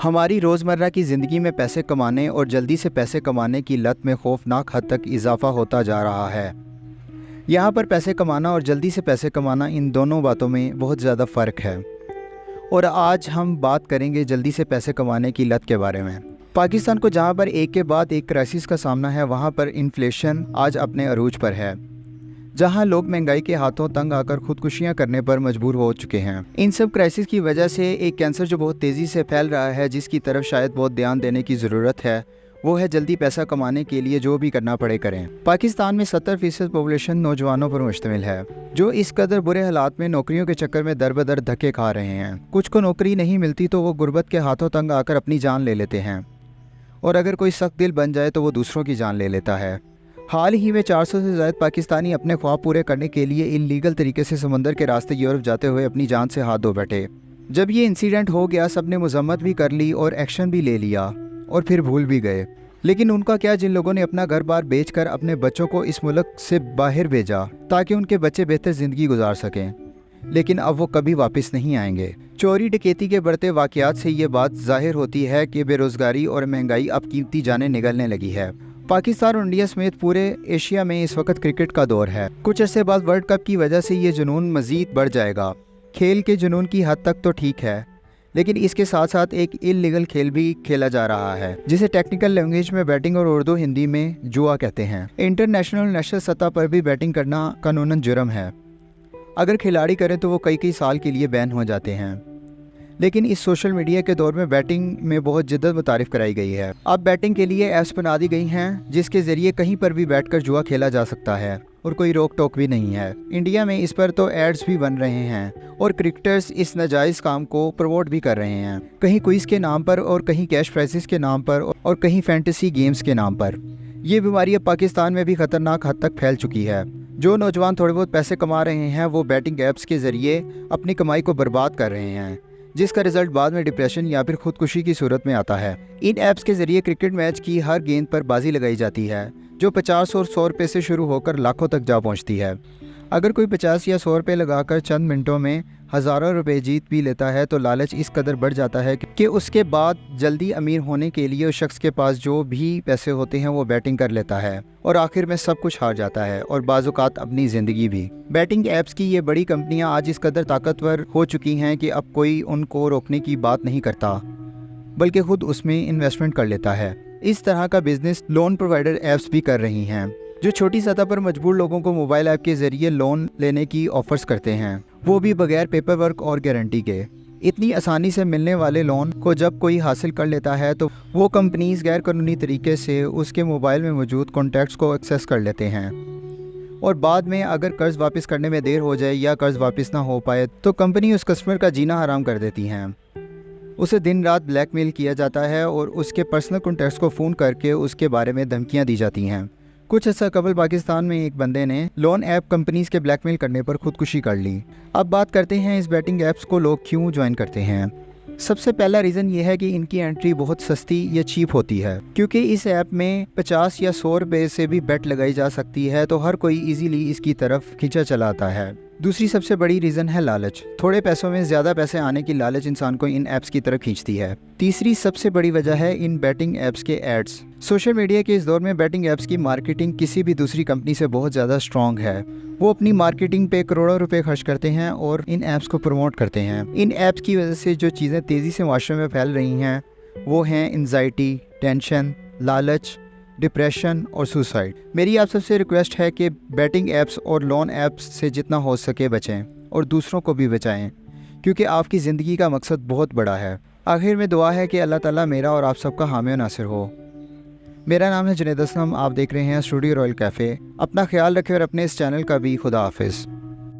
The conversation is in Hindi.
हमारी रोज़मर्रा की ज़िंदगी में पैसे कमाने और जल्दी से पैसे कमाने की लत में खौफनाक हद तक इजाफ़ा होता जा रहा है। यहाँ पर पैसे कमाना और जल्दी से पैसे कमाना, इन दोनों बातों में बहुत ज़्यादा फ़र्क है। और आज हम बात करेंगे जल्दी से पैसे कमाने की लत के बारे में। पाकिस्तान को जहाँ पर एक के बाद एक क्राइसिस का सामना है, वहाँ पर इन्फ्लेशन आज अपने अरूज पर है, जहां लोग महंगाई के हाथों तंग आकर खुदकुशियां करने पर मजबूर हो चुके हैं। इन सब क्राइसिस की वजह से एक कैंसर जो बहुत तेज़ी से फैल रहा है, जिसकी तरफ शायद बहुत ध्यान देने की ज़रूरत है, वो है जल्दी पैसा कमाने के लिए जो भी करना पड़े करें। पाकिस्तान में 70% पॉपुलेशन नौजवानों पर मुश्तमिल है, जो इस कदर बुरे हालात में नौकरियों के चक्कर में दर बदर धक्के खा रहे हैं। कुछ को नौकरी नहीं मिलती तो वो गुर्बत के हाथों तंग आकर अपनी जान ले लेते हैं, और अगर कोई सख्त दिल बन जाए तो वो दूसरों की जान ले लेता है। हाल ही में 400 से ज़्यादा पाकिस्तानी अपने ख्वाब पूरे करने के लिए इल्लीगल तरीके से समंदर के रास्ते यूरोप जाते हुए अपनी जान से हाथ धो बैठे। जब ये इंसिडेंट हो गया, सब ने मजम्मत भी कर ली और एक्शन भी ले लिया और फिर भूल भी गए। लेकिन उनका क्या, जिन लोगों ने अपना घर बार बेचकर अपने बच्चों को इस मुल्क से बाहर भेजा ताकि उनके बच्चे बेहतर ज़िंदगी गुजार सकें, लेकिन अब वो कभी वापस नहीं आएंगे। चोरी डकैती के बढ़ते वाक़यात से ये बात जाहिर होती है कि बेरोज़गारी और महंगाई अब कीमती जानें निगलने लगी है। पाकिस्तान और इंडिया समेत पूरे एशिया में इस वक्त क्रिकेट का दौर है। कुछ अरसे बाद वर्ल्ड कप की वजह से ये जुनून मज़ीद बढ़ जाएगा। खेल के जुनून की हद तक तो ठीक है, लेकिन इसके साथ साथ एक इल्लीगल खेल भी खेला जा रहा है, जिसे टेक्निकल लैंग्वेज में बैटिंग और उर्दू हिंदी में जुआ कहते हैं। इंटरनेशनल नेशनल सतह पर भी बैटिंग करना कानूनन जुर्म है। अगर खिलाड़ी करें तो वो कई साल के लिए बैन हो जाते हैं। लेकिन इस सोशल मीडिया के दौर में बैटिंग में बहुत जिद्दत मुतारिफ कराई गई है। अब बैटिंग के लिए ऐप्स बना दी गई हैं, जिसके ज़रिए कहीं पर भी बैठकर जुआ खेला जा सकता है और कोई रोक टोक भी नहीं है। इंडिया में इस पर तो एड्स भी बन रहे हैं और क्रिकेटर्स इस नाजायज़ काम को प्रमोट भी कर रहे हैं, कहीं क्विज के नाम पर और कहीं कैश प्राइजेस के नाम पर और कहीं फैंटेसी गेम्स के नाम पर। ये बीमारी अब पाकिस्तान में भी ख़तरनाक हद तक फैल चुकी है। जो नौजवान थोड़े बहुत पैसे कमा रहे हैं, वो बैटिंग ऐप्स के ज़रिए अपनी कमाई को बर्बाद कर रहे हैं, जिसका रिजल्ट बाद में डिप्रेशन या फिर खुदकुशी की सूरत में आता है। इन ऐप्स के ज़रिए क्रिकेट मैच की हर गेंद पर बाजी लगाई जाती है, जो 50 और 100 रुपये से शुरू होकर लाखों तक जा पहुंचती है। अगर कोई 50 या 100 रुपये लगाकर चंद मिनटों में हज़ारों रुपए जीत भी लेता है तो लालच इस कदर बढ़ जाता है कि उसके बाद जल्दी अमीर होने के लिए उस शख्स के पास जो भी पैसे होते हैं वो बैटिंग कर लेता है और आखिर में सब कुछ हार जाता है, और बाज़-औक़ात अपनी ज़िंदगी भी। बैटिंग ऐप्स की ये बड़ी कंपनियां आज इस कदर ताकतवर हो चुकी हैं कि अब कोई उनको रोकने की बात नहीं करता, बल्कि खुद उसमें इन्वेस्टमेंट कर लेता है। इस तरह का बिजनेस लोन प्रोवाइडर ऐप्स भी कर रही हैं, जो छोटी सतह पर मजबूर लोगों को मोबाइल ऐप के ज़रिए लोन लेने की ऑफ़र्स करते हैं, वो भी बगैर पेपर वर्क और गारंटी के। इतनी आसानी से मिलने वाले लोन को जब कोई हासिल कर लेता है तो वो कंपनीज गैर कानूनी तरीके से उसके मोबाइल में मौजूद कॉन्टैक्ट्स को एक्सेस कर लेते हैं, और बाद में अगर कर्ज़ वापस करने में देर हो जाए या कर्ज़ वापस ना हो पाए तो कंपनी उस कस्टमर का जीना हराम कर देती हैं। उसे दिन रात ब्लैकमेल किया जाता है और उसके पर्सनल कॉन्टैक्ट्स को फ़ोन करके उसके बारे में धमकियाँ दी जाती हैं। कुछ अर्सा कबल पाकिस्तान में एक बंदे ने लोन ऐप कंपनीज के ब्लैकमेल करने पर खुदकुशी कर ली। अब बात करते हैं इस बैटिंग ऐप्स को लोग क्यों ज्वाइन करते हैं। सबसे पहला रीज़न ये है कि इनकी एंट्री बहुत सस्ती या चीप होती है, क्योंकि इस ऐप में 50 या 100 रुपये से भी बेट लगाई जा सकती है, तो हर कोई इजीली इसकी तरफ खींचा चला आता है। दूसरी सबसे बड़ी रीज़न है लालच। थोड़े पैसों में ज़्यादा पैसे आने की लालच इंसान को इन ऐप्स की तरफ खींचती है। तीसरी सबसे बड़ी वजह है इन बैटिंग ऐप्स के एड्स। सोशल मीडिया के इस दौर में बैटिंग ऐप्स की मार्केटिंग किसी भी दूसरी कंपनी से बहुत ज़्यादा स्ट्रॉन्ग है। वो अपनी मार्केटिंग पे करोड़ों रुपए खर्च करते हैं और इन ऐप्स को प्रमोट करते हैं। इन ऐप्स की वजह से जो चीज़ें तेज़ी से माशरे में फैल रही हैं, वो हैं एंजाइटी, टेंशन, लालच, डिप्रेशन और सुसाइड। मेरी आप सबसे रिक्वेस्ट है कि बैटिंग ऐप्स और लोन ऐप्स से जितना हो सके बचें और दूसरों को भी बचाएं, क्योंकि आपकी ज़िंदगी का मकसद बहुत बड़ा है। आखिर में दुआ है कि अल्लाह ताला मेरा और आप सबका हामी और नासिर हो। मेरा नाम है जुनैद असलम, आप देख रहे हैं स्टूडियो रॉयल कैफ़े। अपना ख्याल रखें और अपने इस चैनल का भी खुदा हाफिज़।